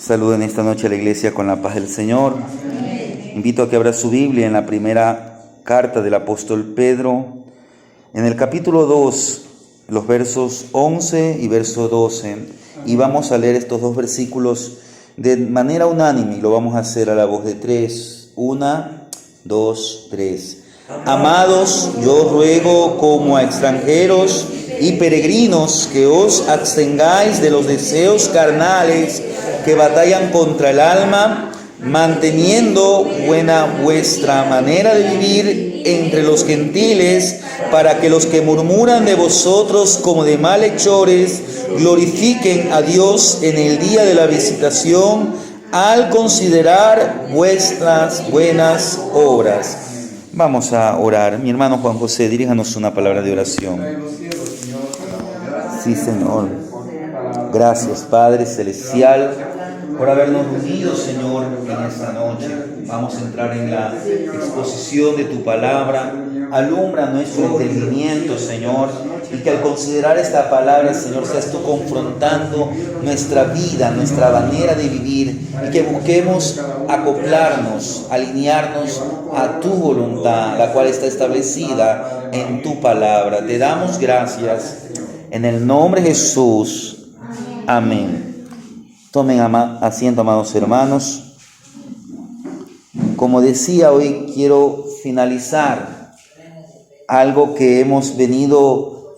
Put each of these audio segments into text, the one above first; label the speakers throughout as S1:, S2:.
S1: Saluden esta noche a la iglesia con la paz del Señor. Invito a que abra su Biblia en la primera carta del apóstol Pedro, en el capítulo 2, los versos 11 y verso 12. Y vamos a leer estos dos versículos de manera unánime y lo vamos a hacer a la voz de tres. 1, 2, 3. Amados, yo ruego como a extranjeros y peregrinos que os abstengáis de los deseos carnales que batallan contra el alma, manteniendo buena vuestra manera de vivir entre los gentiles, para que los que murmuran de vosotros como de malhechores glorifiquen a Dios en el día de la visitación al considerar vuestras buenas obras. Vamos a orar. Mi hermano Juan José, diríjanos una palabra de oración. Sí, Señor. Gracias, Padre Celestial, por habernos unido, Señor, en esta noche. Vamos a entrar en la exposición de tu palabra. Alumbra nuestro entendimiento, Señor, y que al considerar esta palabra, Señor, seas tú confrontando nuestra vida, nuestra manera de vivir, y que busquemos acoplarnos, alinearnos a tu voluntad, la cual está establecida en tu palabra. Te damos gracias en el nombre de Jesús. Amén. Tomen asiento, amados hermanos. Como decía, hoy quiero finalizar algo que hemos venido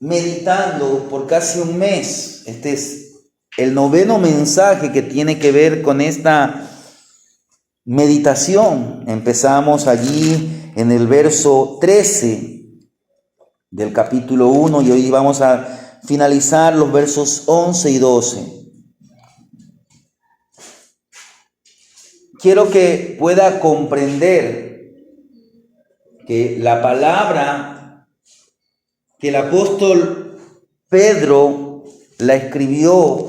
S1: meditando por casi un mes. Este es el 9º mensaje que tiene que ver con esta meditación. Empezamos allí en el verso 13 del capítulo 1 y hoy vamos a finalizar los versos 11 y 12. Quiero que pueda comprender que la palabra que el apóstol Pedro la escribió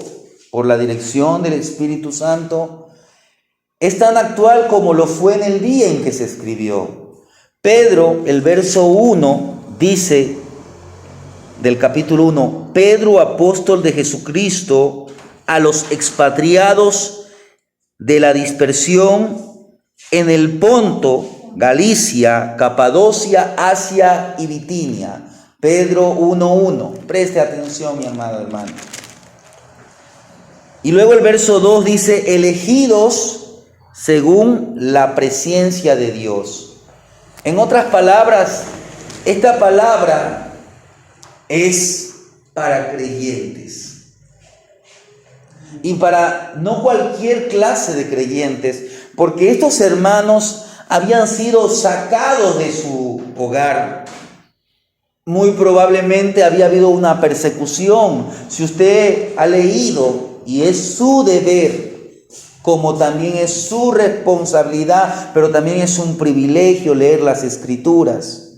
S1: por la dirección del Espíritu Santo es tan actual como lo fue en el día en que se escribió. Pedro, el verso 1 dice del capítulo 1, Pedro, apóstol de Jesucristo, a los expatriados de la dispersión en el Ponto, Galicia, Capadocia, Asia y Bitinia. Pedro 1:1. Preste atención, mi amado hermano. Y luego el verso 2 dice, elegidos según la presencia de Dios. En otras palabras, esta palabra es para creyentes. Y para no cualquier clase de creyentes, porque estos hermanos habían sido sacados de su hogar. Muy probablemente había habido una persecución. Si usted ha leído, y es su deber, como también es su responsabilidad, pero también es un privilegio leer las Escrituras.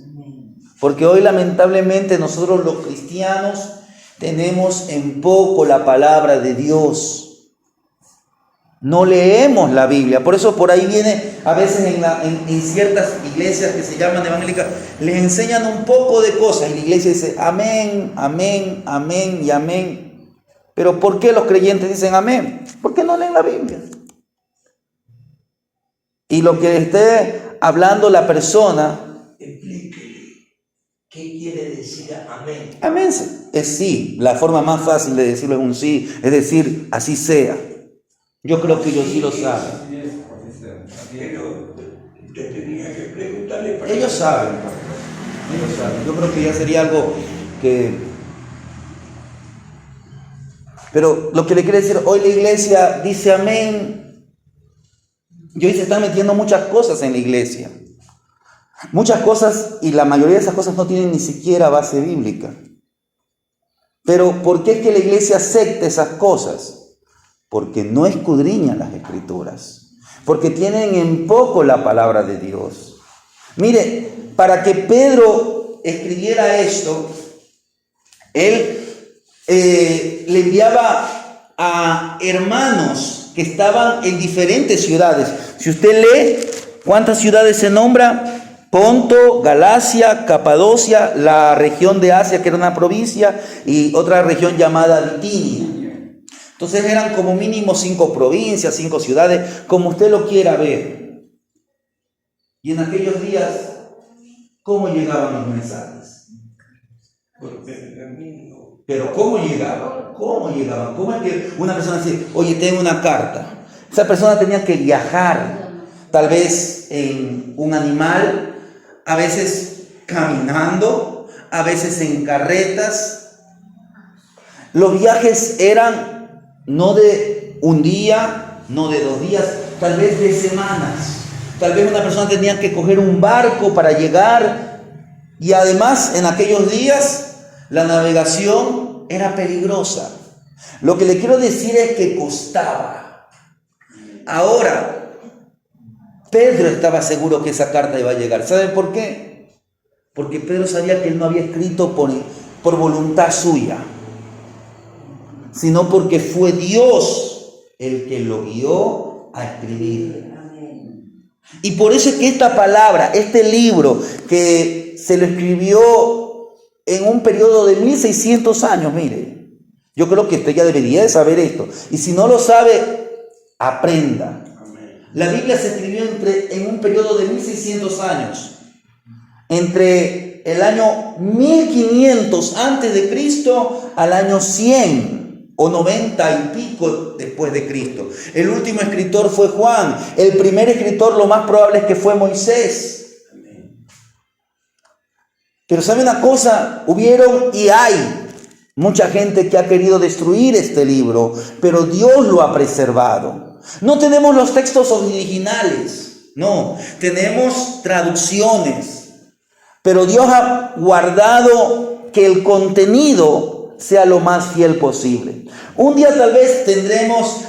S1: Porque hoy lamentablemente nosotros los cristianos tenemos en poco la palabra de Dios. No leemos la Biblia. Por eso por ahí viene a veces en ciertas iglesias que se llaman evangélicas, les enseñan un poco de cosas. Y la iglesia dice amén, amén, amén y amén. Pero ¿por qué los creyentes dicen amén? Porque no leen la Biblia. Y lo que esté hablando la persona,
S2: explíquele. ¿Qué quiere decir amén?
S1: Amén es sí. La forma más fácil de decirlo es un sí, es decir, así sea. Yo creo que ellos sí lo saben.
S2: Pero usted tenía que preguntarle para...
S1: Ellos saben. Yo creo que ya sería algo que... Pero lo que le quiere decir, hoy la iglesia dice amén. Y hoy se están metiendo muchas cosas en la iglesia. Muchas cosas, y la mayoría de esas cosas no tienen ni siquiera base bíblica. Pero ¿por qué es que la iglesia acepta esas cosas? Porque no escudriñan las Escrituras. Porque tienen en poco la palabra de Dios. Mire, para que Pedro escribiera esto, él le enviaba a hermanos que estaban en diferentes ciudades. Si usted lee, ¿cuántas ciudades se nombra? Ponto, Galacia, Capadocia, la región de Asia, que era una provincia, y otra región llamada Bitinia. Entonces eran como mínimo 5 provincias, 5 ciudades, como usted lo quiera ver. Y en aquellos días, ¿cómo llegaban los mensajes?
S2: Por pergamino.
S1: Pero ¿cómo llegaban? ¿Cómo llegaban? ¿Cómo es que una persona dice, oye, tengo una carta? Esa persona tenía que viajar, tal vez en un animal, a veces caminando, a veces en carretas. Los viajes eran no de un día, no de 2 días, tal vez de semanas. Tal vez una persona tenía que coger un barco para llegar, y además en aquellos días la navegación era peligrosa. Lo que le quiero decir es que costaba. Ahora, Pedro estaba seguro que esa carta iba a llegar. ¿Saben por qué? Porque Pedro sabía que él no había escrito por voluntad suya, sino porque fue Dios el que lo guió a escribir. Y por eso es que esta palabra, este libro que se lo escribió en un periodo de 1600 años, mire, yo creo que usted ya debería de saber esto. Y si no lo sabe, aprenda. La Biblia se escribió en un periodo de 1600 años, entre el año 1500 antes de Cristo al año 100 o 90 y pico después de Cristo. El último escritor fue Juan. El primer escritor, lo más probable es que fue Moisés. Pero ¿sabe una cosa? Hubieron y hay mucha gente que ha querido destruir este libro, pero Dios lo ha preservado. No tenemos los textos originales, no, tenemos traducciones, pero Dios ha guardado que el contenido sea lo más fiel posible. Un día tal vez tendremos,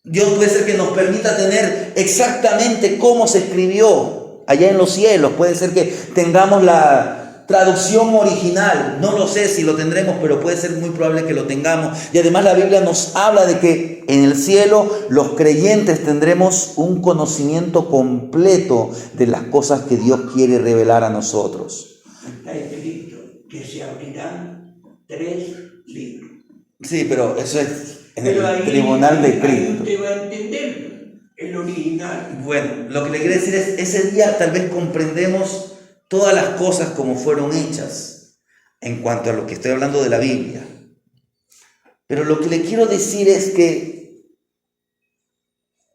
S1: Dios puede ser que nos permita tener exactamente cómo se escribió allá en los cielos. Puede ser que tengamos la traducción original. No lo sé si lo tendremos, pero puede ser muy probable que lo tengamos. Y además la Biblia nos habla de que en el cielo los creyentes tendremos un conocimiento completo de las cosas que Dios quiere revelar a nosotros.
S2: Está escrito que se abrirán 3 libros.
S1: Sí, pero eso es en
S2: Pero
S1: el
S2: ahí,
S1: tribunal de
S2: ahí
S1: Cristo.
S2: usted va a entender el original.
S1: Bueno, lo que le quiero decir es, ese día tal vez comprendemos todas las cosas como fueron hechas en cuanto a lo que estoy hablando de la Biblia. Pero lo que le quiero decir es que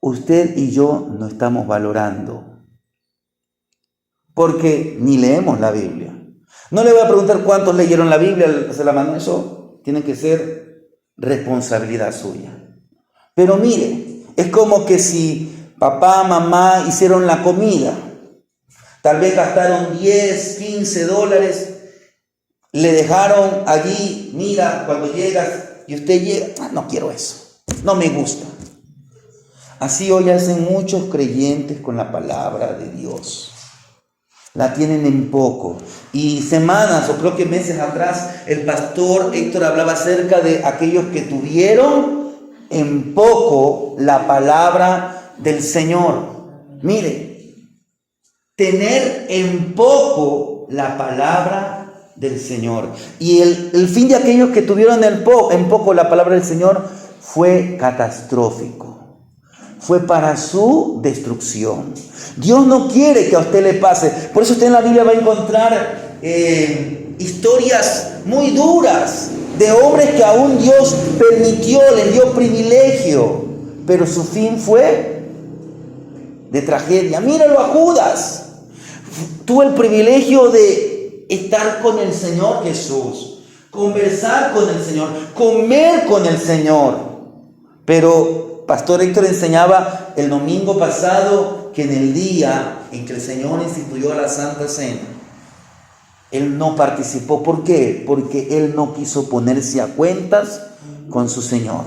S1: usted y yo no estamos valorando, porque ni leemos la Biblia. No le voy a preguntar cuántos leyeron la Biblia, se la mandó, eso tiene que ser responsabilidad suya. Pero mire, es como que si papá, mamá hicieron la comida, tal vez gastaron 10, 15 dólares, le dejaron allí, mira, cuando llegas y usted llega, no quiero eso, no me gusta. Así hoy hacen muchos creyentes con la palabra de Dios. La tienen en poco. Y semanas o creo que meses atrás el pastor Héctor hablaba acerca de aquellos que tuvieron en poco la palabra del Señor. Mire, tener en poco la palabra del Señor. Y el fin de aquellos que tuvieron en poco la palabra del Señor fue catastrófico. Fue para su destrucción. Dios no quiere que a usted le pase. Por eso usted en la Biblia va a encontrar historias muy duras de hombres que aún Dios permitió, les dio privilegio, pero su fin fue de tragedia. Míralo a Judas. Tuvo el privilegio de estar con el Señor Jesús, conversar con el Señor, comer con el Señor, pero Pastor Héctor enseñaba el domingo pasado que en el día en que el Señor instituyó la Santa Cena, él no participó. ¿Por qué? Porque él no quiso ponerse a cuentas con su Señor.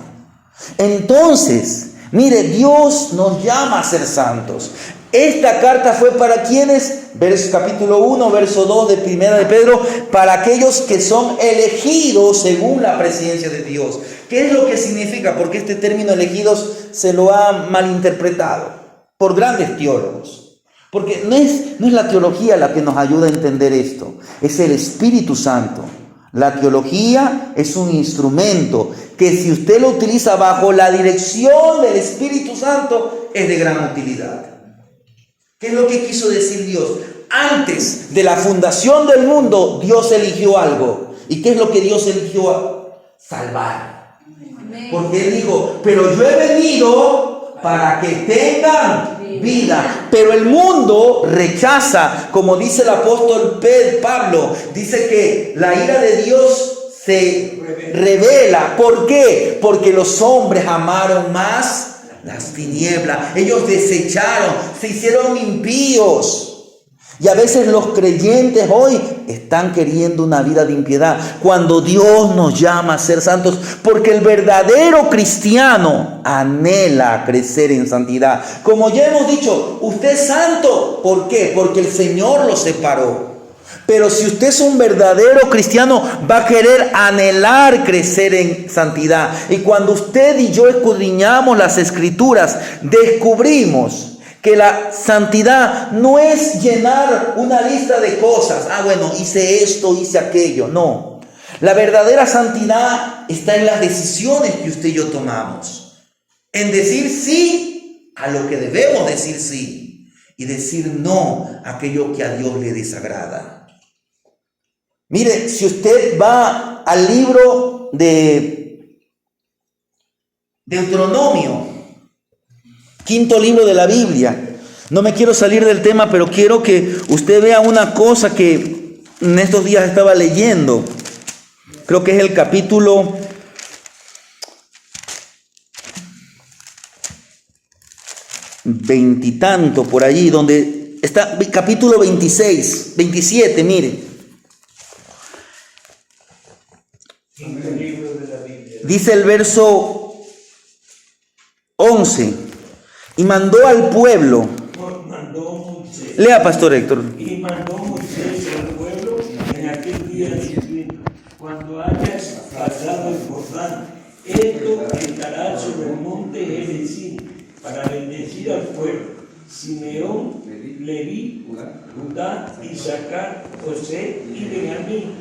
S1: Entonces, mire, Dios nos llama a ser santos. Esta carta fue para quienes, capítulo 1, verso 2 de Primera de Pedro, para aquellos que son elegidos según la presencia de Dios. ¿Qué es lo que significa? Porque este término elegidos se lo ha malinterpretado por grandes teólogos. Porque no es la teología la que nos ayuda a entender esto, es el Espíritu Santo La teología es un instrumento que si usted lo utiliza bajo la dirección del Espíritu Santo es de gran utilidad. ¿Qué es lo que quiso decir Dios? Antes de la fundación del mundo, Dios eligió algo. ¿Y qué es lo que Dios eligió? Salvar. Porque Él dijo, pero yo he venido para que tengan vida. Pero el mundo rechaza, como dice el apóstol Pablo, dice que la ira de Dios se revela. ¿Por qué? Porque los hombres amaron más las tinieblas. Ellos desecharon, se hicieron impíos. Y a veces los creyentes hoy están queriendo una vida de impiedad, cuando Dios nos llama a ser santos, porque el verdadero cristiano anhela crecer en santidad. Como ya hemos dicho, usted es santo. ¿Por qué? Porque el Señor lo separó. Pero si usted es un verdadero cristiano, va a querer anhelar crecer en santidad. Y cuando usted y yo escudriñamos las Escrituras, descubrimos que la santidad no es llenar una lista de cosas. Bueno, hice esto, hice aquello. No. La verdadera santidad está en las decisiones que usted y yo tomamos. En decir sí a lo que debemos decir sí. Y decir no a aquello que a Dios le desagrada. Mire, si usted va al libro de Deuteronomio, quinto libro de la Biblia. No me quiero salir del tema, pero quiero que usted vea una cosa que en estos días estaba leyendo. Creo que es el capítulo 20 y tanto por allí, donde está capítulo 26, 27, mire. Dice el verso 11. Y mandó al pueblo. Lea, Pastor Héctor.
S2: Y mandó Moisés al pueblo en aquel día diciendo: cuando hayas pasado el Jordán, esto estará sobre el monte Gerizim para bendecir al pueblo. Simeón, Leví, Judá, Isaacar, José y Benjamín.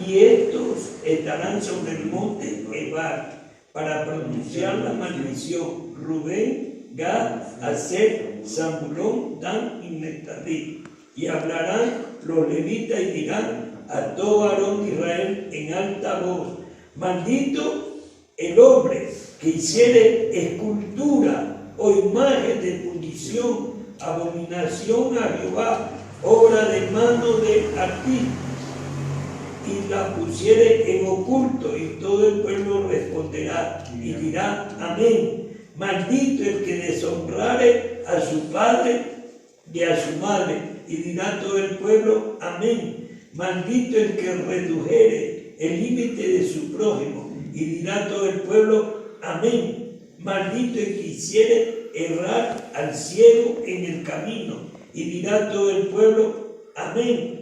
S2: Y estos estarán sobre el monte Ebal para pronunciar la maldición. Rubén, Gad, Aser, Zabulón, Dan y Neftalí. Y hablarán los levitas y dirán a todo varón de Israel en alta voz: maldito el hombre que hiciere escultura o imagen de fundición, abominación a Jehová, obra de mano de artistas, y la pusiere en oculto. Y todo el pueblo responderá y dirá: amén. Maldito el que deshonrare a su padre y a su madre. Y dirá todo el pueblo: amén. Maldito el que redujere el límite de su prójimo. Y dirá todo el pueblo: amén. Maldito el que hiciere errar al ciego en el camino. Y dirá todo el pueblo: amén.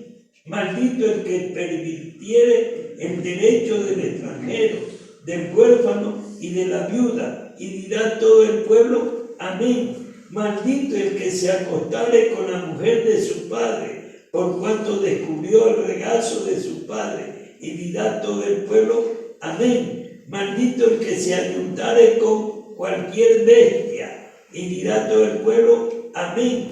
S2: Maldito el que pervirtiere el derecho del extranjero, del huérfano y de la viuda. Y dirá todo el pueblo: amén. Maldito el que se acostare con la mujer de su padre, por cuanto descubrió el regazo de su padre. Y dirá todo el pueblo: amén. Maldito el que se ayuntare con cualquier bestia. Y dirá todo el pueblo: amén.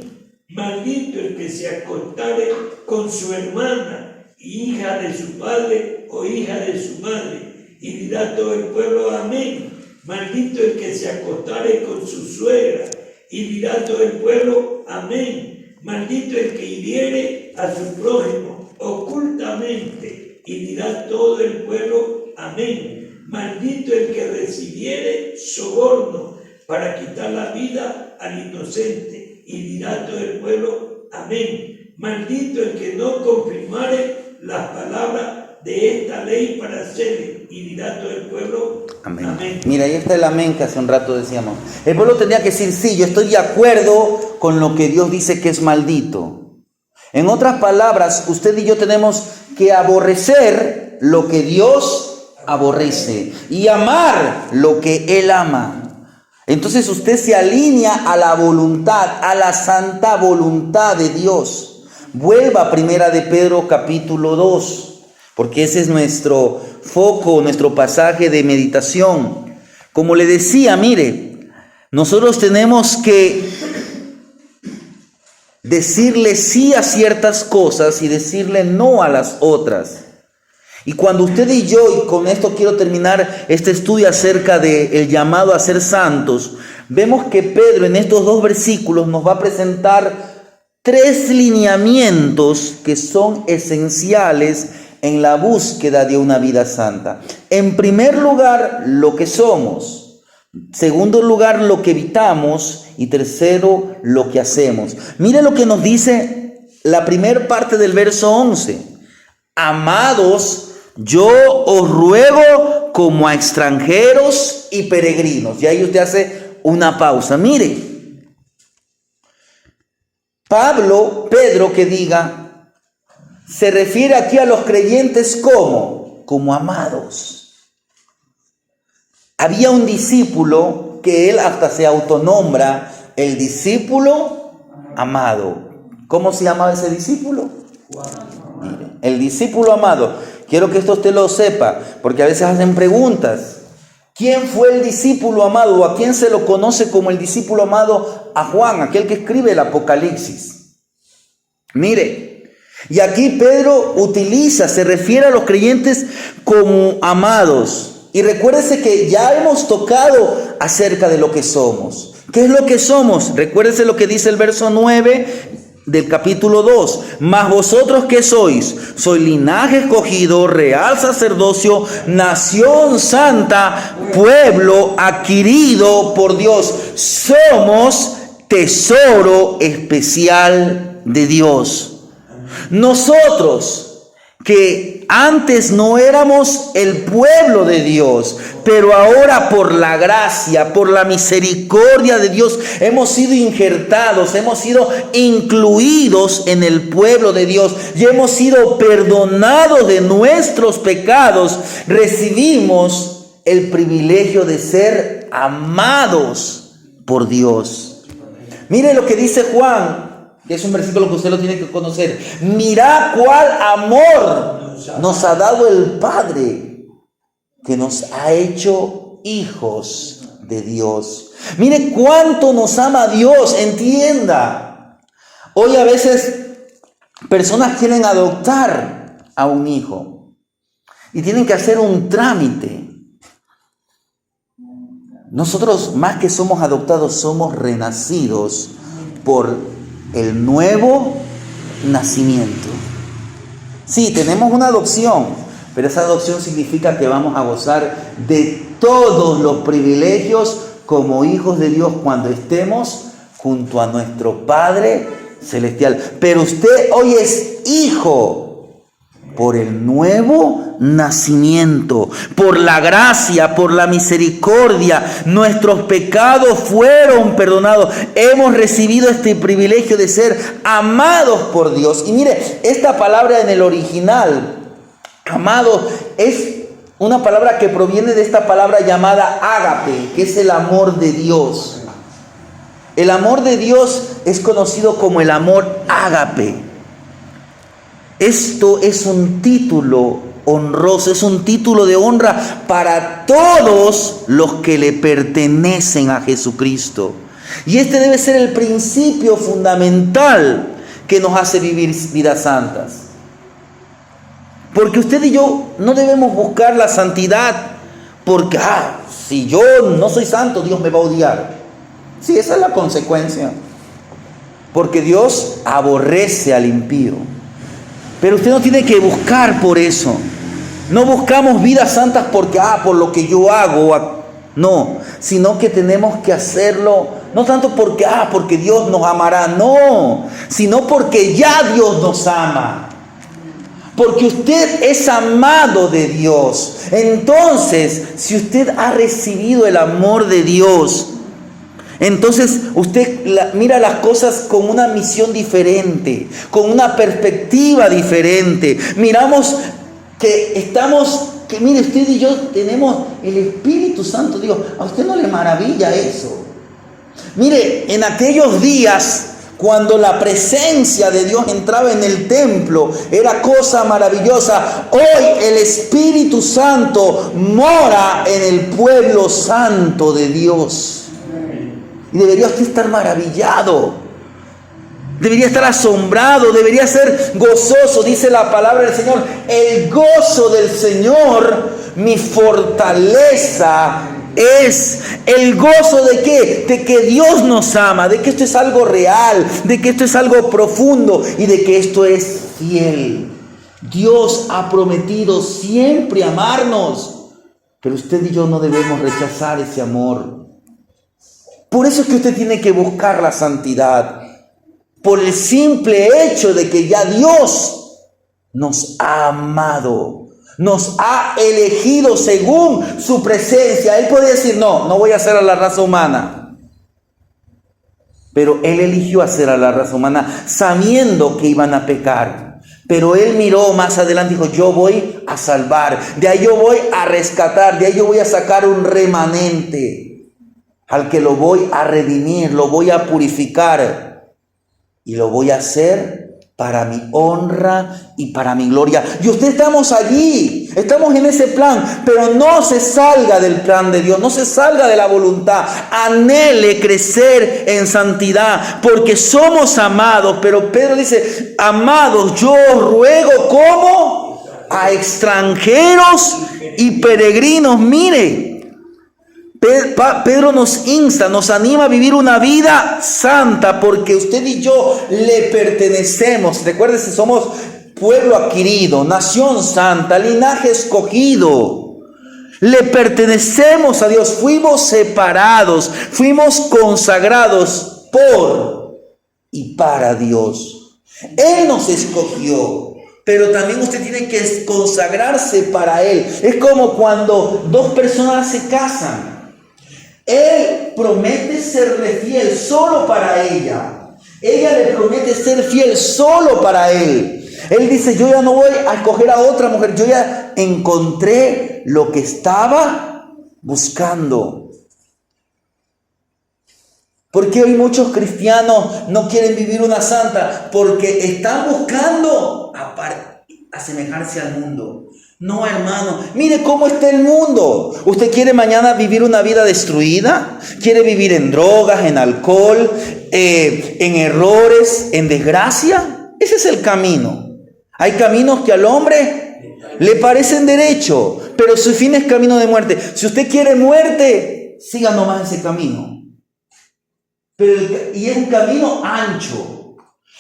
S2: Maldito el que se acostare con su hermana, hija de su padre o hija de su madre. Y dirá todo el pueblo: amén. Maldito el que se acostare con su suegra. Y dirá todo el pueblo: amén. Maldito el que hiriere a su prójimo ocultamente. Y dirá todo el pueblo: amén. Maldito el que recibiere soborno para quitar la vida al inocente. Y dirá todo el pueblo: amén. Maldito el que no confirmare las palabras de esta ley para hacerle. Y dirá todo el pueblo: amén. Amén.
S1: Mira, ahí está el amén que hace un rato decíamos. El pueblo tendría que decir: sí, yo estoy de acuerdo con lo que Dios dice que es maldito. En otras palabras, usted y yo tenemos que aborrecer lo que Dios aborrece y amar lo que Él ama. Entonces usted se alinea a la voluntad, a la santa voluntad de Dios. Vuelva a Primera de Pedro capítulo 2. porque ese es nuestro foco, nuestro pasaje de meditación. Como le decía, mire, nosotros tenemos que decirle sí a ciertas cosas y decirle no a las otras. Y cuando usted y yo, y con esto quiero terminar este estudio acerca del llamado a ser santos, vemos que Pedro en estos 2 versículos nos va a presentar 3 lineamientos que son esenciales en la búsqueda de una vida santa. En primer lugar, lo que somos. Segundo lugar, lo que evitamos. Y tercero, lo que hacemos. Mire lo que nos dice la primera parte del verso 11. Amados, yo os ruego como a extranjeros y peregrinos. Y ahí usted hace una pausa. Mire, Pedro que diga, se refiere aquí a los creyentes como amados. Había un discípulo que él hasta se autonombra el discípulo amado. ¿Cómo se llamaba ese discípulo? Mire, el discípulo amado. Quiero que esto usted lo sepa, porque a veces hacen preguntas. ¿Quién fue el discípulo amado? ¿O a quién se lo conoce como el discípulo amado? A Juan, aquel que escribe el Apocalipsis. Mire, y aquí Pedro se refiere a los creyentes como amados. Y recuérdese que ya hemos tocado acerca de lo que somos. ¿Qué es lo que somos? Recuérdese lo que dice el verso 9 del capítulo 2. Mas vosotros, ¿qué sois? Soy linaje escogido, real sacerdocio, nación santa, pueblo adquirido por Dios. Somos tesoro especial de Dios. Nosotros que antes no éramos el pueblo de Dios, pero ahora por la gracia, por la misericordia de Dios, hemos sido injertados, hemos sido incluidos en el pueblo de Dios y hemos sido perdonados de nuestros pecados. Recibimos el privilegio de ser amados por Dios. Mire lo que dice Juan, que es un versículo que usted lo tiene que conocer. Mirad cuál amor nos ha dado el Padre, que nos ha hecho hijos de Dios. Mire cuánto nos ama Dios, entienda. Hoy a veces personas quieren adoptar a un hijo y tienen que hacer un trámite. Nosotros, más que somos adoptados, somos renacidos por el nuevo nacimiento. Sí, tenemos una adopción, pero esa adopción significa que vamos a gozar de todos los privilegios como hijos de Dios cuando estemos junto a nuestro Padre Celestial. Pero usted hoy es hijo por el nuevo nacimiento, por la gracia, por la misericordia. Nuestros pecados fueron perdonados. Hemos recibido este privilegio de ser amados por Dios. Y mire, esta palabra en el original, amado, es una palabra que proviene de esta palabra llamada ágape, que es el amor de Dios. El amor de Dios es conocido como el amor ágape. Esto es un título honroso, es un título de honra para todos los que le pertenecen a Jesucristo. Y este debe ser el principio fundamental que nos hace vivir vidas santas. Porque usted y yo no debemos buscar la santidad porque, si yo no soy santo, Dios me va a odiar. Sí, esa es la consecuencia. Porque Dios aborrece al impío. Pero usted no tiene que buscar por eso. No buscamos vidas santas porque, por lo que yo hago. No, sino que tenemos que hacerlo, no tanto porque Dios nos amará, no, sino porque ya Dios nos ama. Porque usted es amado de Dios. Entonces, si usted ha recibido el amor de Dios, entonces usted mira las cosas con una misión diferente, con una perspectiva diferente. Miramos que mire, usted y yo tenemos el Espíritu Santo. Digo, a usted no le maravilla eso. Mire, en aquellos días, Cuando la presencia de Dios entraba en el templo, era cosa maravillosa. Hoy el Espíritu Santo mora en el pueblo santo de Dios. Y debería usted estar maravillado. Debería estar asombrado, debería ser gozoso. Dice la palabra del Señor: el gozo del Señor, mi fortaleza es. ¿El gozo de qué? De que Dios nos ama, de que esto es algo real, de que esto es algo profundo y de que esto es fiel. Dios ha prometido siempre amarnos, pero usted y yo no debemos rechazar ese amor. Por eso es que usted tiene que buscar la santidad, por el simple hecho de que ya Dios nos ha amado. Nos ha elegido según su presencia. Él puede decir: no voy a hacer a la raza humana. Pero Él eligió hacer a la raza humana sabiendo que iban a pecar. Pero Él miró más adelante y dijo: yo voy a salvar. De ahí yo voy a rescatar. De ahí yo voy a sacar un remanente al que lo voy a redimir, lo voy a purificar. Y lo voy a hacer para mi honra y para mi gloria. Y usted estamos allí, estamos en ese plan, pero no se salga del plan de Dios, no se salga de la voluntad. Anhele crecer en santidad, porque somos amados. Pero Pedro dice: amados, yo os ruego como a extranjeros y peregrinos. Mire, Pedro nos insta, nos anima a vivir una vida santa, porque usted y yo le pertenecemos. Recuérdese, somos pueblo adquirido, nación santa, linaje escogido. Le pertenecemos a Dios, fuimos separados, fuimos consagrados por y para Dios. Él nos escogió. Pero también usted tiene que consagrarse para Él. Es como cuando dos personas se casan. Él promete serle fiel solo para ella. Ella le promete ser fiel solo para él. Él dice: yo ya no voy a escoger a otra mujer. Yo ya encontré lo que estaba buscando. ¿Por qué hoy muchos cristianos no quieren vivir una santa? Porque están buscando asemejarse al mundo. No, hermano, mire cómo está el mundo. ¿Usted quiere mañana vivir una vida destruida? ¿Quiere vivir en drogas, en alcohol, en errores, en desgracia? Ese es el camino. Hay caminos que al hombre le parecen derecho, pero su fin es camino de muerte. Si usted quiere muerte, siga nomás ese camino. Y es un camino ancho.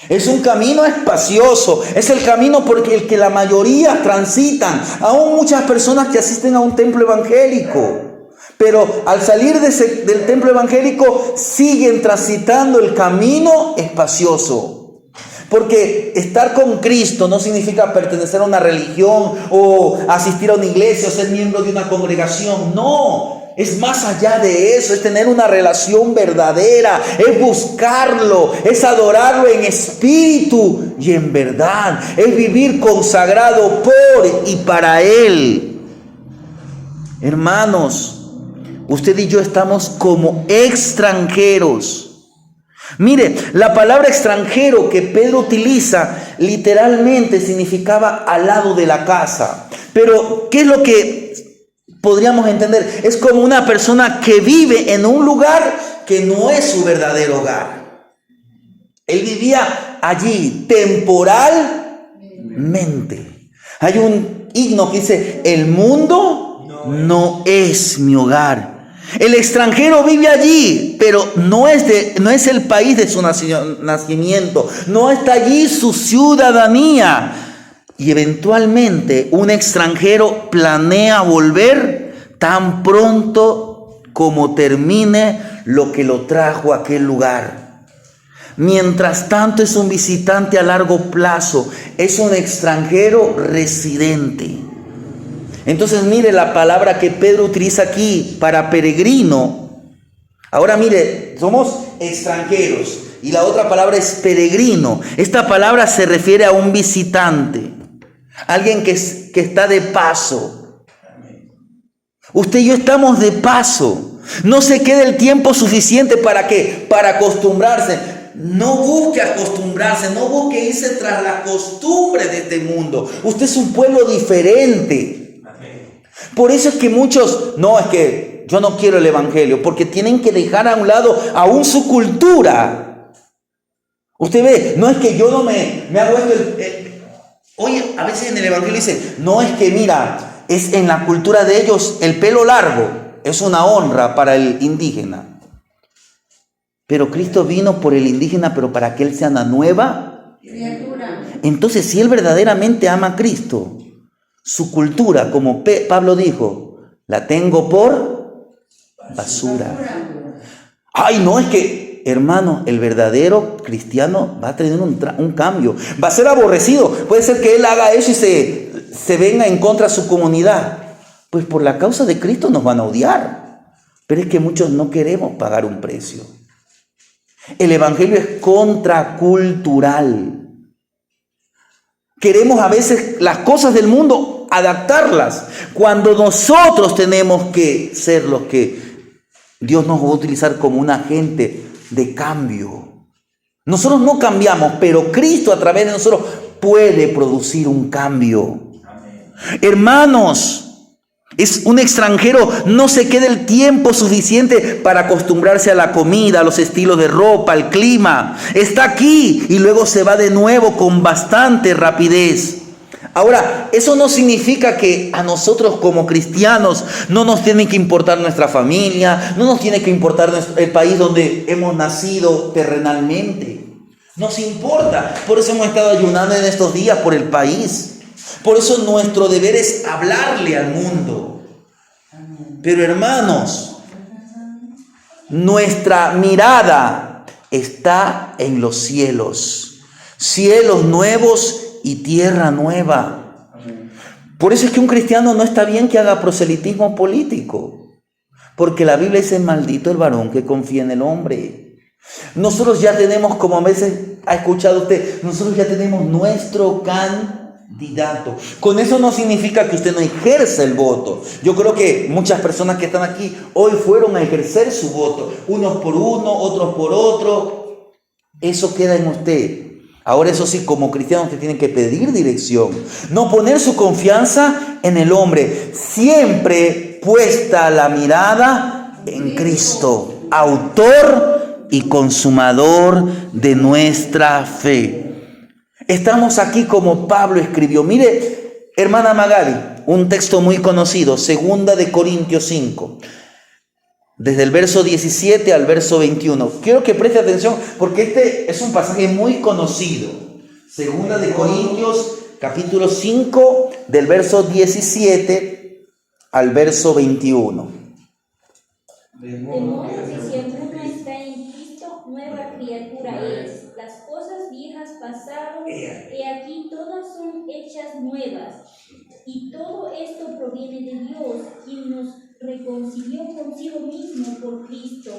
S1: Es un camino espacioso, es el camino por el que la mayoría transitan. Aún muchas personas que asisten a un templo evangélico, pero al salir del templo evangélico siguen transitando el camino espacioso. Porque estar con Cristo no significa pertenecer a una religión o asistir a una iglesia o ser miembro de una congregación. No. Es más allá de eso, es tener una relación verdadera, es buscarlo, es adorarlo en espíritu y en verdad, es vivir consagrado por y para Él. Hermanos, usted y yo estamos como extranjeros. Mire, la palabra extranjero que Pedro utiliza literalmente significaba al lado de la casa. Pero, ¿qué es lo que podríamos entender? Es como una persona que vive en un lugar que no es su verdadero hogar. Él vivía allí temporalmente. Hay un himno que dice: el mundo no es mi hogar. El extranjero vive allí, pero no es el país de su nacimiento. No está allí su ciudadanía. Y eventualmente un extranjero planea volver tan pronto como termine lo que lo trajo a aquel lugar. Mientras tanto es un visitante a largo plazo, es un extranjero residente. Entonces mire la palabra que Pedro utiliza aquí para peregrino. Ahora mire, somos extranjeros y la otra palabra es peregrino. Esta palabra se refiere a un visitante. Alguien que está de paso. Usted y yo estamos de paso. No se queda el tiempo suficiente para ¿qué? Para acostumbrarse. no busque acostumbrarse, no busque irse tras las costumbres de este mundo. Usted es un pueblo diferente. Por eso es que muchos, no, es que yo no quiero el evangelio, porque tienen que dejar a un lado aún su cultura. Usted ve, no es que yo no me hago esto. Oye, a veces en el evangelio dice, no es que mira, es en la cultura de ellos el pelo largo, es una honra para el indígena. Pero Cristo vino por el indígena, pero para que él sea una nueva criatura. Entonces, si él verdaderamente ama a Cristo, su cultura, como Pablo dijo, la tengo por basura. Ay, no, es que, hermano, el verdadero cristiano va a tener un cambio. Va a ser aborrecido. Puede ser que él haga eso y se venga en contra de su comunidad. Pues por la causa de Cristo nos van a odiar. Pero es que muchos no queremos pagar un precio. El evangelio es contracultural. Queremos a veces las cosas del mundo adaptarlas, cuando nosotros tenemos que ser los que Dios nos va a utilizar como un agente de cambio. Nosotros no cambiamos, pero Cristo a través de nosotros puede producir un cambio. Amén. Hermanos, un extranjero no se queda el tiempo suficiente para acostumbrarse a la comida, a los estilos de ropa, al clima. Está aquí y luego se va de nuevo con bastante rapidez. Ahora, eso no significa que a nosotros como cristianos no nos tiene que importar nuestra familia, no nos tiene que importar el país donde hemos nacido terrenalmente. Nos importa, por eso hemos estado ayunando en estos días por el país. Por eso nuestro deber es hablarle al mundo. Pero hermanos, nuestra mirada está en los cielos. Cielos nuevos y tierra nueva. Por eso es que un cristiano no está bien que haga proselitismo político. Porque la Biblia dice, maldito el varón que confía en el hombre. Nosotros ya tenemos, como a veces ha escuchado usted, nosotros ya tenemos nuestro candidato. Con eso no significa que usted no ejerza el voto. Yo creo que muchas personas que están aquí hoy fueron a ejercer su voto. Unos por uno, otros por otro. Eso queda en usted. Ahora eso sí, como cristianos que tienen que pedir dirección. No poner su confianza en el hombre. Siempre puesta la mirada en Cristo, autor y consumador de nuestra fe. Estamos aquí como Pablo escribió. Mire, hermana Magali, un texto muy conocido, 2 de Corintios 5. Desde el verso 17 al verso 21. Quiero que preste atención porque este es un pasaje muy conocido. 2 de Corintios, capítulo 5, del verso 17 al verso 21.
S3: De modo que si alguno está en Cristo, nueva criatura es. Las cosas viejas pasaron, he aquí todas son hechas nuevas. Y todo esto proviene de Dios, quien nos reconcilió consigo mismo por Cristo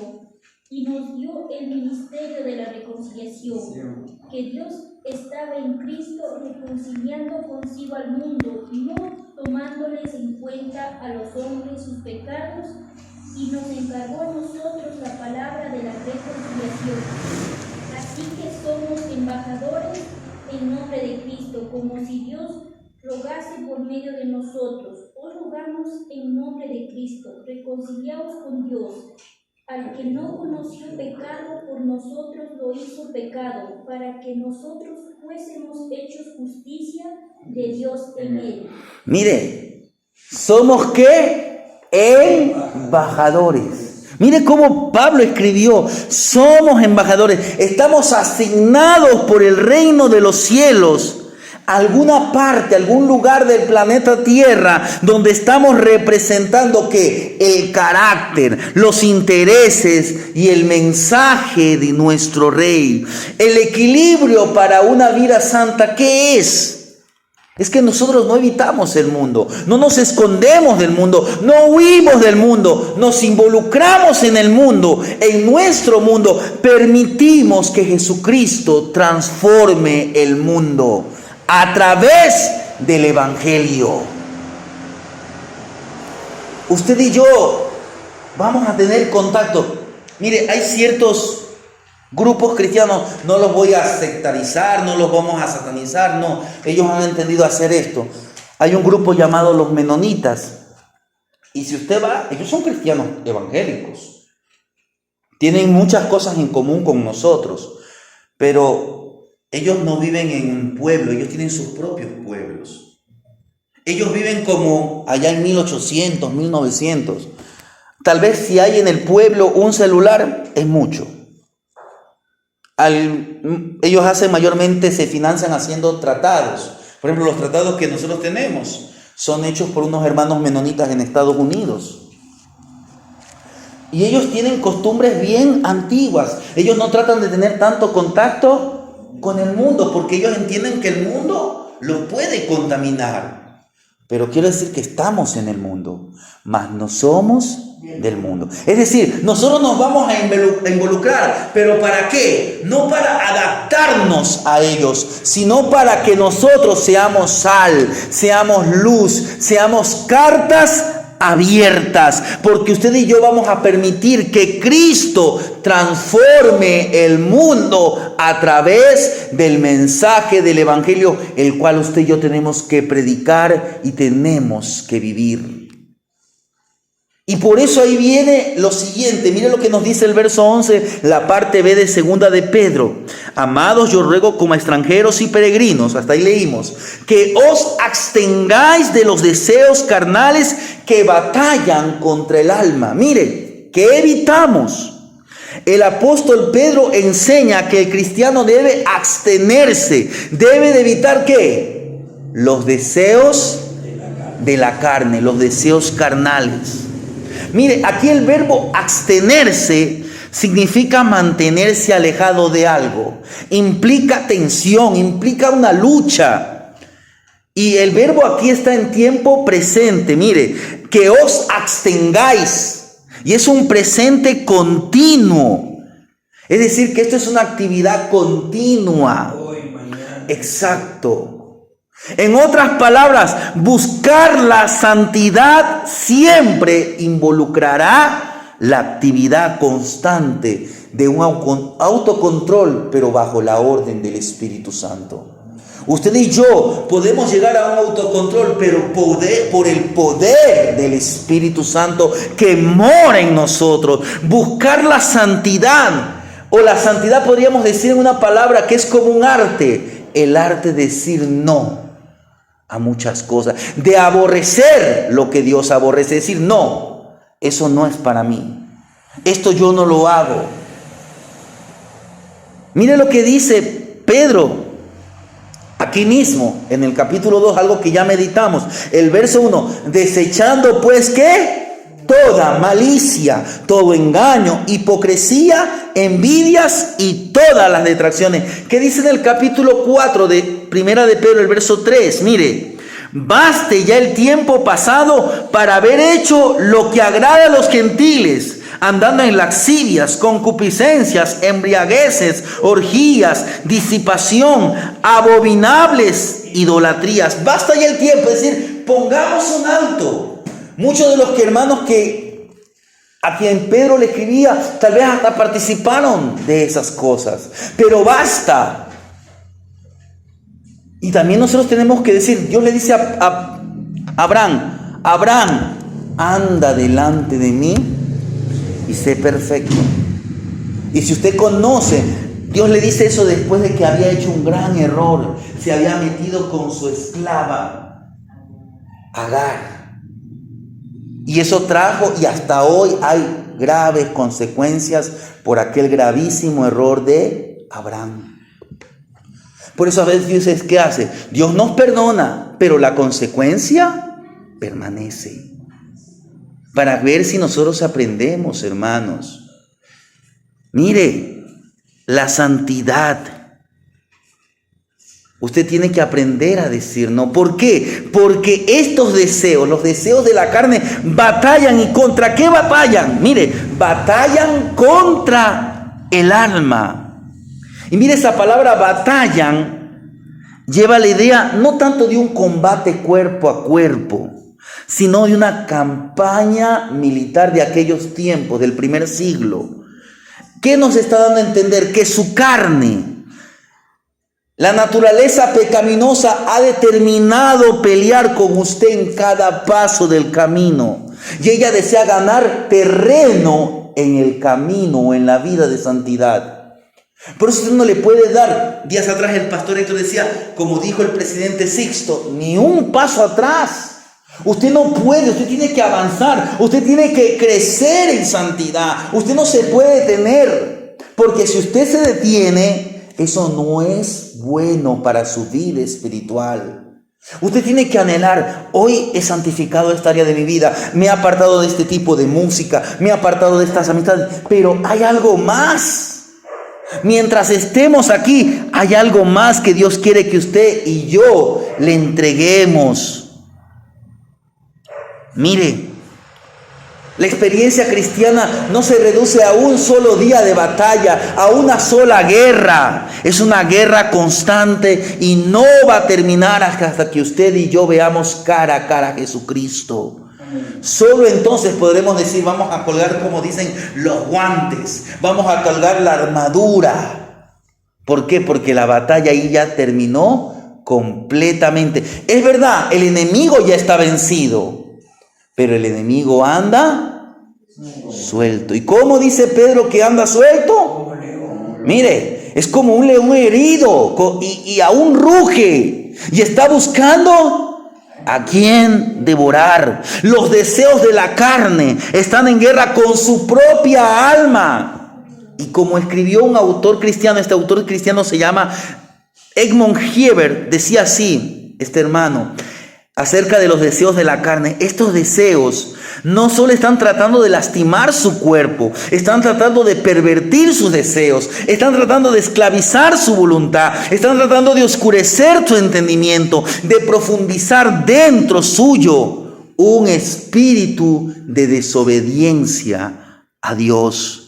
S3: y nos dio el ministerio de la reconciliación, que Dios estaba en Cristo reconciliando consigo al mundo, no tomándoles en cuenta a los hombres sus pecados, y nos encargó a nosotros la palabra de la reconciliación. Así que somos embajadores en nombre de Cristo, como si Dios rogase por medio de nosotros. Os rogamos en nombre de Cristo, reconciliaos con Dios. Al que no conoció pecado, por nosotros lo hizo pecado, para que nosotros fuésemos hechos justicia de Dios en él.
S1: Mire, ¿somos qué? Embajadores. Mire cómo Pablo escribió, somos embajadores, estamos asignados por el reino de los cielos. Alguna parte, algún lugar del planeta Tierra donde estamos representando ¿qué? El carácter, los intereses y el mensaje de nuestro Rey. El equilibrio para una vida santa, ¿qué es? Es que nosotros no evitamos el mundo, no nos escondemos del mundo, no huimos del mundo, nos involucramos en el mundo, en nuestro mundo, permitimos que Jesucristo transforme el mundo a través del Evangelio. Usted y yo vamos a tener contacto. Mire, hay ciertos Grupos cristianos, no los voy a sectarizar, no los vamos a satanizar, no. Ellos han entendido hacer esto. Hay un grupo llamado los menonitas. Y si usted va, ellos son cristianos evangélicos. Tienen muchas cosas en común con nosotros. Pero ellos no viven en un pueblo, ellos tienen sus propios pueblos. Ellos viven como allá en 1800, 1900. Tal vez si hay en el pueblo un celular, es mucho. Ellos hacen mayormente, se financian haciendo tratados. Por ejemplo, los tratados que nosotros tenemos son hechos por unos hermanos menonitas en Estados Unidos. Y ellos tienen costumbres bien antiguas. Ellos no tratan de tener tanto contacto con el mundo porque ellos entienden que el mundo los puede contaminar. Pero quiero decir que estamos en el mundo, mas no somos del mundo. Es decir, nosotros nos vamos a involucrar, pero ¿para qué? No para adaptarnos a ellos, sino para que nosotros seamos sal, seamos luz, seamos cartas abiertas, porque usted y yo vamos a permitir que Cristo transforme el mundo a través del mensaje del Evangelio, el cual usted y yo tenemos que predicar y tenemos que vivir. Y por eso ahí viene lo siguiente, mire lo que nos dice el verso 11, la parte B de segunda de Pedro. Amados, yo ruego como extranjeros y peregrinos, hasta ahí leímos, que os abstengáis de los deseos carnales que batallan contra el alma. Mire, ¿qué evitamos? El apóstol Pedro enseña que el cristiano debe abstenerse, debe de evitar ¿qué? Los deseos de la carne, los deseos carnales. Mire, aquí el verbo abstenerse significa mantenerse alejado de algo. Implica tensión, implica una lucha. Y el verbo aquí está en tiempo presente. Mire, que os abstengáis. Y es un presente continuo. Es decir, que esto es una actividad continua.
S2: Hoy, mañana.
S1: Exacto. En otras palabras, buscar la santidad siempre involucrará la actividad constante de un autocontrol, pero bajo la orden del Espíritu Santo. Usted y yo podemos llegar a un autocontrol, pero por el poder del Espíritu Santo que mora en nosotros. Buscar la santidad, o la santidad podríamos decir en una palabra que es como un arte, el arte de decir no a muchas cosas, de aborrecer lo que Dios aborrece, decir no, eso no es para mí, esto yo no lo hago. Mire lo que dice Pedro aquí mismo en el capítulo 2, algo que ya meditamos, el verso 1, desechando pues ¿qué? Toda malicia, todo engaño, hipocresía, envidias y todas las detracciones. ¿Qué dice en el capítulo 4 de Primera de Pedro, el verso 3? Mire, baste ya el tiempo pasado para haber hecho lo que agrada a los gentiles, andando en lascivias, concupiscencias, embriagueces, orgías, disipación, abominables idolatrías. Basta ya el tiempo, es decir, pongamos un alto. Muchos de los hermanos a quien Pedro le escribía, tal vez hasta participaron de esas cosas. Pero basta. Y también nosotros tenemos que decir, Dios le dice a Abraham, anda delante de mí y sé perfecto. Y si usted conoce, Dios le dice eso después de que había hecho un gran error. Se había metido con su esclava, Agar. Y eso trajo, y hasta hoy hay graves consecuencias por aquel gravísimo error de Abraham. Por eso a veces dices, ¿qué hace? Dios nos perdona, pero la consecuencia permanece. Para ver si nosotros aprendemos, hermanos. Mire, la santidad. Usted tiene que aprender a decir no. ¿Por qué? Porque estos deseos, los deseos de la carne, batallan. ¿Y contra qué batallan? Mire, batallan contra el alma. Y mire, esa palabra batallan lleva la idea no tanto de un combate cuerpo a cuerpo, sino de una campaña militar de aquellos tiempos, del primer siglo. ¿Qué nos está dando a entender? Que su carne, la naturaleza pecaminosa, ha determinado pelear con usted en cada paso del camino. Y ella desea ganar terreno en el camino o en la vida de santidad. Por eso usted no le puede dar. Días atrás el pastor Héctor decía, como dijo el presidente Sixto, ni un paso atrás. Usted no puede, usted tiene que avanzar, usted tiene que crecer en santidad. Usted no se puede detener, porque si usted se detiene, eso no es bueno para su vida espiritual. Usted tiene que anhelar, hoy he santificado esta área de mi vida, me he apartado de este tipo de música, me he apartado de estas amistades, pero hay algo más. Mientras estemos aquí, hay algo más que Dios quiere que usted y yo le entreguemos. Mire, la experiencia cristiana no se reduce a un solo día de batalla, a una sola guerra. Es una guerra constante y no va a terminar hasta que usted y yo veamos cara a cara a Jesucristo. Solo entonces podremos decir, vamos a colgar, como dicen, los guantes, vamos a colgar la armadura. ¿Por qué? Porque la batalla ahí ya terminó completamente. Es verdad, el enemigo ya está vencido, pero el enemigo anda suelto. ¿Y cómo dice Pedro que anda suelto? Mire, es como un león herido y aún ruge y está buscando a quién devorar. Los deseos de la carne están en guerra con su propia alma. Y como escribió un autor cristiano, este autor cristiano se llama Edmund Hieber, decía así, este hermano, acerca de los deseos de la carne. Estos deseos no solo están tratando de lastimar su cuerpo, están tratando de pervertir sus deseos, están tratando de esclavizar su voluntad, están tratando de oscurecer su entendimiento, de profundizar dentro suyo un espíritu de desobediencia a Dios.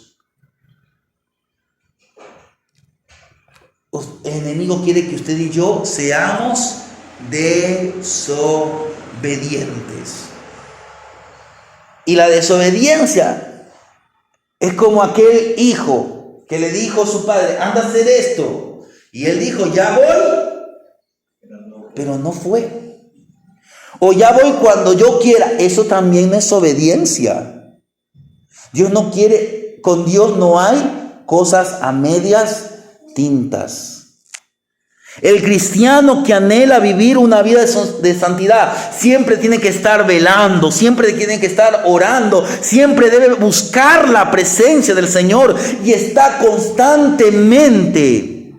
S1: El enemigo quiere que usted y yo seamos desobedientes. Y la desobediencia es como aquel hijo que le dijo a su padre, anda a hacer esto. Y él dijo, ya voy, pero no fue. O ya voy cuando yo quiera. Eso también es obediencia. Dios no quiere, con Dios no hay cosas a medias tintas. El cristiano que anhela vivir una vida de santidad siempre tiene que estar velando, siempre tiene que estar orando, siempre debe buscar la presencia del Señor y está constantemente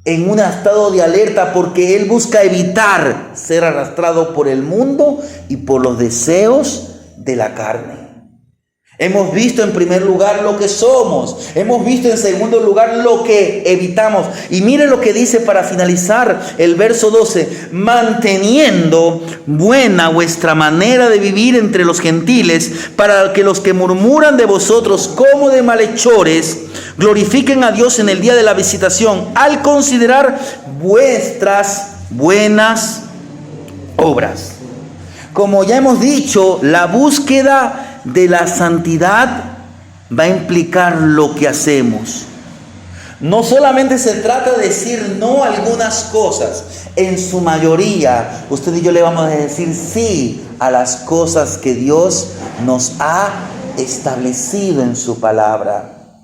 S1: en un estado de alerta porque él busca evitar ser arrastrado por el mundo y por los deseos de la carne. Hemos visto en primer lugar lo que somos. Hemos visto en segundo lugar lo que evitamos. Y mire lo que dice para finalizar el verso 12. Manteniendo buena vuestra manera de vivir entre los gentiles, para que los que murmuran de vosotros como de malhechores, glorifiquen a Dios en el día de la visitación, al considerar vuestras buenas obras. Como ya hemos dicho, la búsqueda de la santidad va a implicar lo que hacemos. No solamente se trata de decir no a algunas cosas. En su mayoría, usted y yo le vamos a decir sí a las cosas que Dios nos ha establecido en su palabra.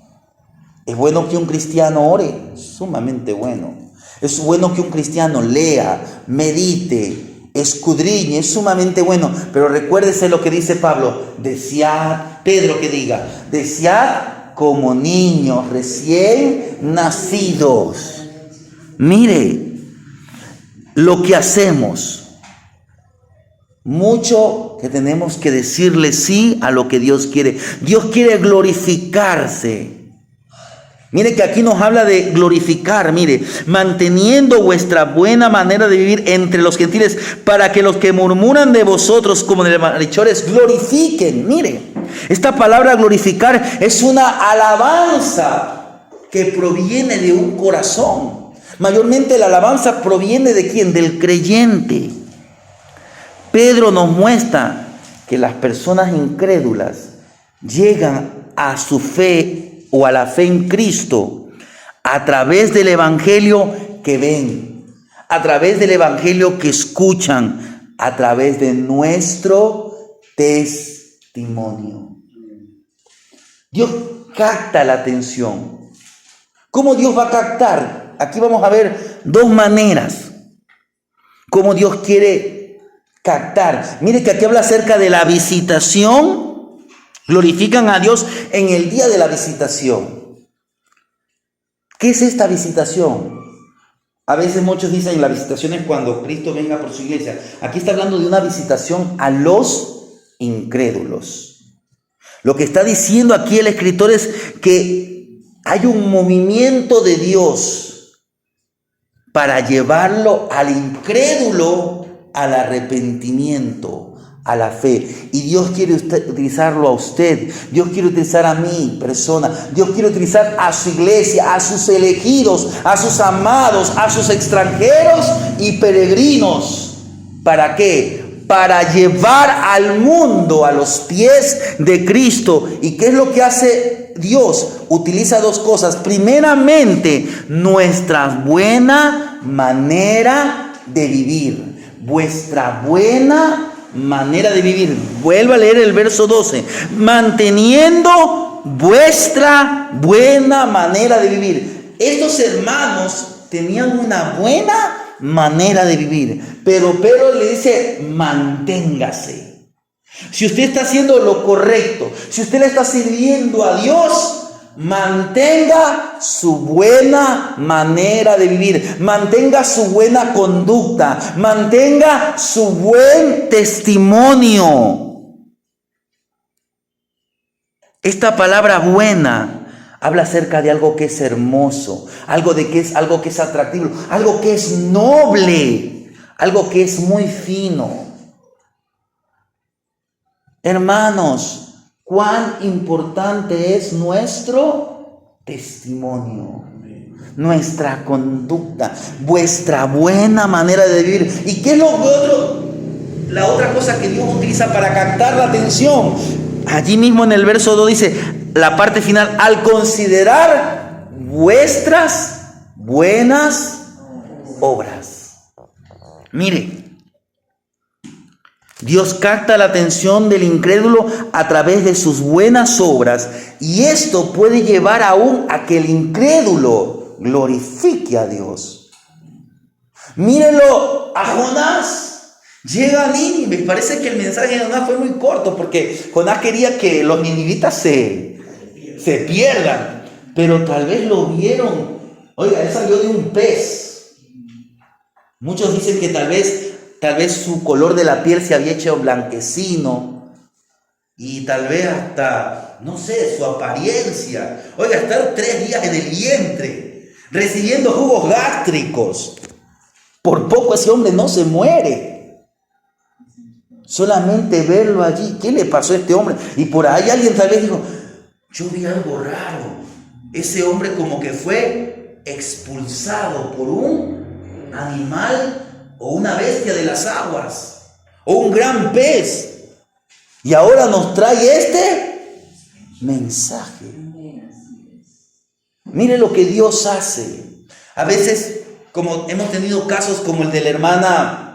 S1: Es bueno que un cristiano ore, sumamente bueno. Es bueno que un cristiano lea, medite, escudriñe, es sumamente bueno, pero recuérdese lo que dice Pablo, desead, Pedro que diga, desead como niños recién nacidos. Mire lo que hacemos, mucho que tenemos que decirle sí a lo que Dios quiere. Dios quiere glorificarse. Mire que aquí nos habla de glorificar, mire, manteniendo vuestra buena manera de vivir entre los gentiles, para que los que murmuran de vosotros como de malhechores glorifiquen. Mire, esta palabra glorificar es una alabanza que proviene de un corazón. Mayormente la alabanza proviene de ¿quién? Del creyente. Pedro nos muestra que las personas incrédulas llegan a su fe o a la fe en Cristo a través del Evangelio que ven, a través del Evangelio que escuchan, a través de nuestro testimonio. Dios capta la atención. ¿Cómo Dios va a captar? Aquí vamos a ver dos maneras. Cómo Dios quiere captar. Mire que aquí habla acerca de la visitación. Glorifican a Dios en el día de la visitación. ¿Qué es esta visitación? A veces muchos dicen la visitación es cuando Cristo venga por su iglesia. Aquí está hablando de una visitación a los incrédulos. Lo que está diciendo aquí el escritor es que hay un movimiento de Dios para llevarlo al incrédulo al arrepentimiento, a la fe. Y Dios quiere utilizarlo a usted. Dios quiere utilizar a mi persona. Dios quiere utilizar a su iglesia, a sus elegidos, a sus amados, a sus extranjeros y peregrinos. ¿Para qué? Para llevar al mundo a los pies de Cristo. ¿Y qué es lo que hace Dios? Utiliza dos cosas. Primeramente, nuestra buena manera de vivir. Vuestra buena manera de vivir. Vuelvo a leer el verso 12. Manteniendo vuestra buena manera de vivir. Estos hermanos tenían una buena manera de vivir, pero Pedro le dice: manténgase. Si usted está haciendo lo correcto, si usted le está sirviendo a Dios, mantenga su buena manera de vivir, mantenga su buena conducta, mantenga su buen testimonio. Esta palabra buena habla acerca de algo que es hermoso, algo que es atractivo, algo que es noble, algo que es muy fino. Hermanos, cuán importante es nuestro testimonio, nuestra conducta, vuestra buena manera de vivir. ¿Y qué es la otra cosa que Dios utiliza para captar la atención? Allí mismo en el verso 2 dice, la parte final: al considerar vuestras buenas obras. Mire, Dios capta la atención del incrédulo a través de sus buenas obras, y esto puede llevar aún a que el incrédulo glorifique a Dios. Mírenlo a Jonás. Llega a Nínive. Parece que el mensaje de Jonás fue muy corto, porque Jonás quería que los ninivitas se pierdan, pero tal vez lo vieron. Oiga, él salió de un pez. Muchos dicen que tal vez su color de la piel se había hecho blanquecino, y tal vez hasta, no sé, su apariencia. Oiga, estar 3 días en el vientre recibiendo jugos gástricos. Por poco ese hombre no se muere. Solamente verlo allí, ¿qué le pasó a este hombre? Y por ahí alguien tal vez dijo: yo vi algo raro. Ese hombre como que fue expulsado por un animal o una bestia de las aguas, o un gran pez, y ahora nos trae este mensaje. Mire lo que Dios hace. A veces, como hemos tenido casos como el de la hermana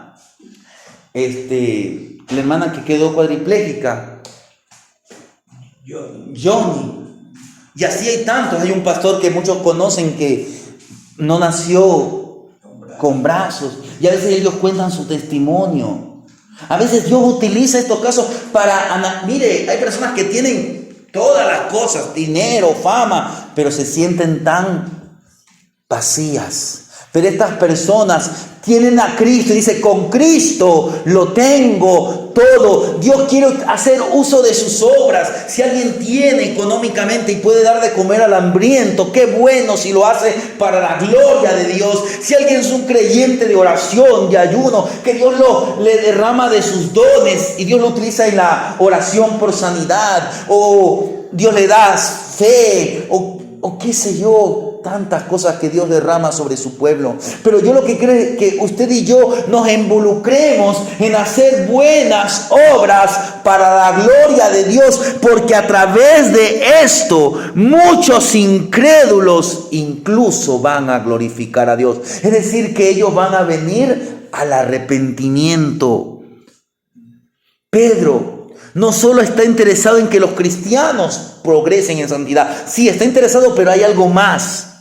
S1: que quedó cuadriplégica, Johnny. Y así hay tantos. Hay un pastor que muchos conocen que no nació con brazos, y a veces ellos cuentan su testimonio. A veces Dios utiliza estos casos para... Mire, hay personas que tienen todas las cosas, dinero, fama, pero se sienten tan vacías. Pero estas personas tienen a Cristo y dice: con Cristo lo tengo todo. Dios quiere hacer uso de sus obras. Si alguien tiene económicamente y puede dar de comer al hambriento, qué bueno si lo hace para la gloria de Dios. Si alguien es un creyente de oración, de ayuno, que Dios le derrama de sus dones y Dios lo utiliza en la oración por sanidad, o Dios le da fe, o qué sé yo, tantas cosas que Dios derrama sobre su pueblo. Pero yo lo que creo es que usted y yo nos involucremos en hacer buenas obras para la gloria de Dios, porque a través de esto muchos incrédulos incluso van a glorificar a Dios. Es decir, que ellos van a venir al arrepentimiento. Pedro no solo está interesado en que los cristianos progresen en santidad. Sí, está interesado, pero hay algo más.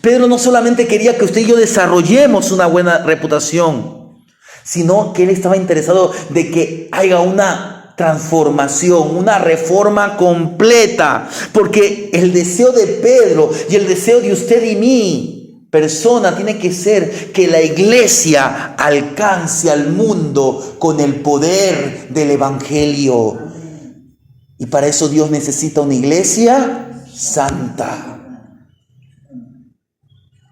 S1: Pedro no solamente quería que usted y yo desarrollemos una buena reputación, sino que él estaba interesado de que haya una transformación, una reforma completa. Porque el deseo de Pedro y el deseo de usted y mí, persona, tiene que ser que la iglesia alcance al mundo con el poder del evangelio. Y para eso Dios necesita una iglesia santa.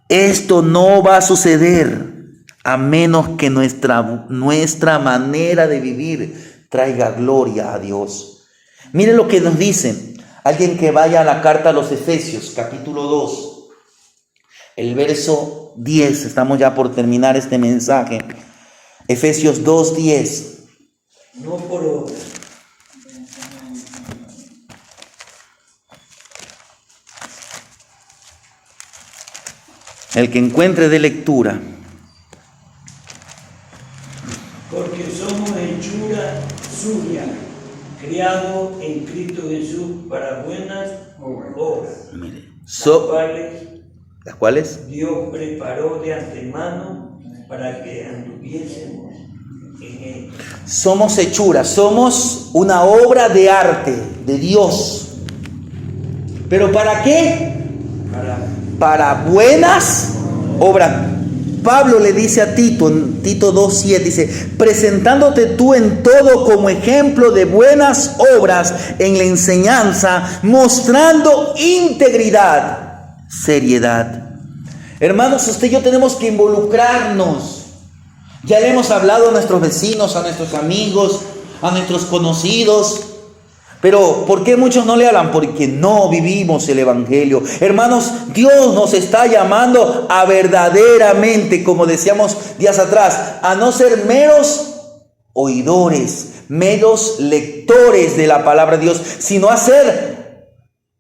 S1: Esto no va a suceder a menos que nuestra manera de vivir traiga gloria a Dios. Miren lo que nos dicen. Alguien que vaya a la carta a los Efesios, capítulo 2. El verso 10, estamos ya por terminar este mensaje. Efesios 2:10.
S2: No por obras.
S1: El que encuentre de lectura.
S2: Porque somos hechura suya, criado en Cristo Jesús para buenas obras,
S1: ¿Las cuales?
S2: Dios preparó de antemano para que anduviésemos en él.
S1: Somos hechuras, somos una obra de arte de Dios. ¿Pero para qué? Para buenas obras. Pablo le dice a Tito, en Tito 2:7, dice, presentándote tú en todo como ejemplo de buenas obras en la enseñanza, mostrando integridad, seriedad. Hermanos, usted y yo tenemos que involucrarnos. Ya le hemos hablado a nuestros vecinos, a nuestros amigos, a nuestros conocidos. Pero ¿por qué muchos no le hablan? Porque no vivimos el evangelio. Hermanos, Dios nos está llamando a verdaderamente, como decíamos días atrás, a no ser meros oidores, meros lectores de la palabra de Dios, sino a ser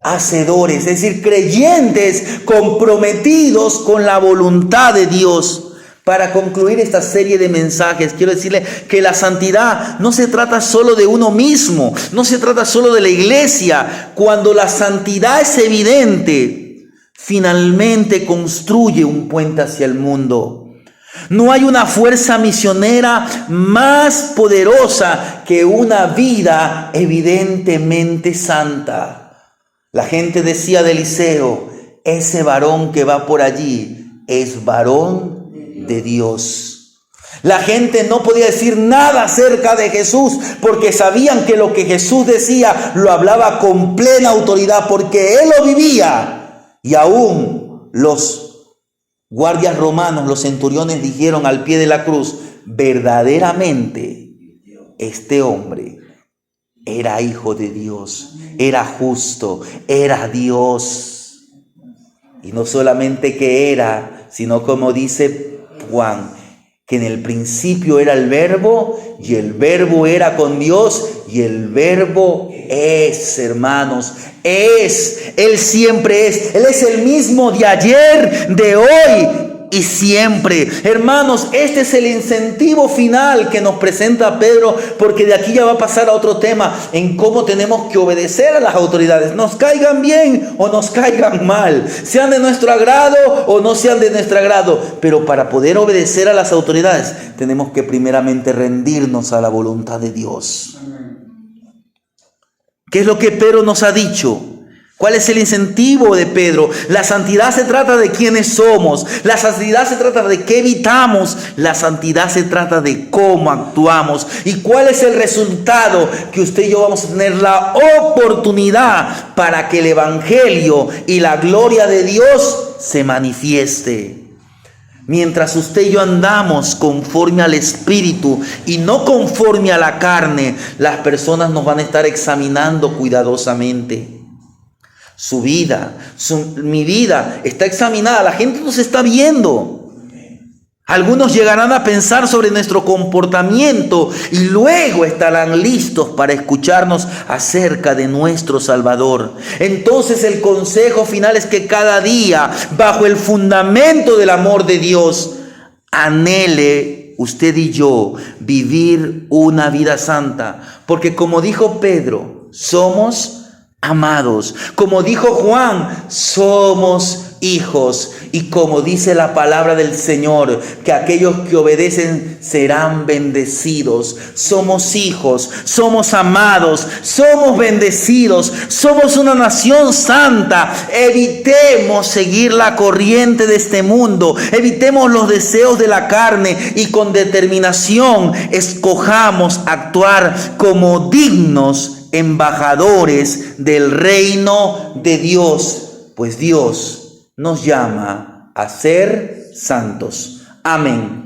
S1: hacedores, es decir, creyentes comprometidos con la voluntad de Dios. Para concluir esta serie de mensajes, quiero decirle que la santidad no se trata solo de uno mismo, no se trata solo de la iglesia. Cuando la santidad es evidente, finalmente construye un puente hacia el mundo. No hay una fuerza misionera más poderosa que una vida evidentemente santa. La gente decía de Eliseo, ese varón que va por allí es varón de Dios. La gente no podía decir nada acerca de Jesús porque sabían que lo que Jesús decía lo hablaba con plena autoridad porque Él lo vivía. Y aún los guardias romanos, los centuriones dijeron al pie de la cruz, verdaderamente este hombre era hijo de Dios, era justo, era Dios. Y no solamente que era, sino como dice Juan, que en el principio era el verbo y el verbo era con Dios y el verbo es, hermanos, es, Él siempre es, Él es el mismo de ayer, de hoy y siempre. Hermanos, este es el incentivo final que nos presenta Pedro, porque de aquí ya va a pasar a otro tema en cómo tenemos que obedecer a las autoridades, nos caigan bien o nos caigan mal, sean de nuestro agrado o no sean de nuestro agrado. Pero para poder obedecer a las autoridades tenemos que primeramente rendirnos a la voluntad de Dios. ¿Qué es lo que Pedro nos ha dicho? ¿Cuál es el incentivo de Pedro? La santidad se trata de quiénes somos. La santidad se trata de qué evitamos. La santidad se trata de cómo actuamos. ¿Y cuál es el resultado? Que usted y yo vamos a tener la oportunidad para que el evangelio y la gloria de Dios se manifieste. Mientras usted y yo andamos conforme al Espíritu y no conforme a la carne, las personas nos van a estar examinando cuidadosamente. Su vida, mi vida está examinada. La gente nos está viendo. Algunos llegarán a pensar sobre nuestro comportamiento y luego estarán listos para escucharnos acerca de nuestro Salvador. Entonces el consejo final es que cada día, bajo el fundamento del amor de Dios, anhele usted y yo vivir una vida santa. Porque como dijo Pedro, somos amados. Como dijo Juan, somos hijos. Y como dice la palabra del Señor, que aquellos que obedecen serán bendecidos. Somos hijos, somos amados, somos bendecidos, somos una nación santa. Evitemos seguir la corriente de este mundo, evitemos los deseos de la carne y con determinación escojamos actuar como dignos embajadores del reino de Dios, pues Dios nos llama a ser santos. Amén.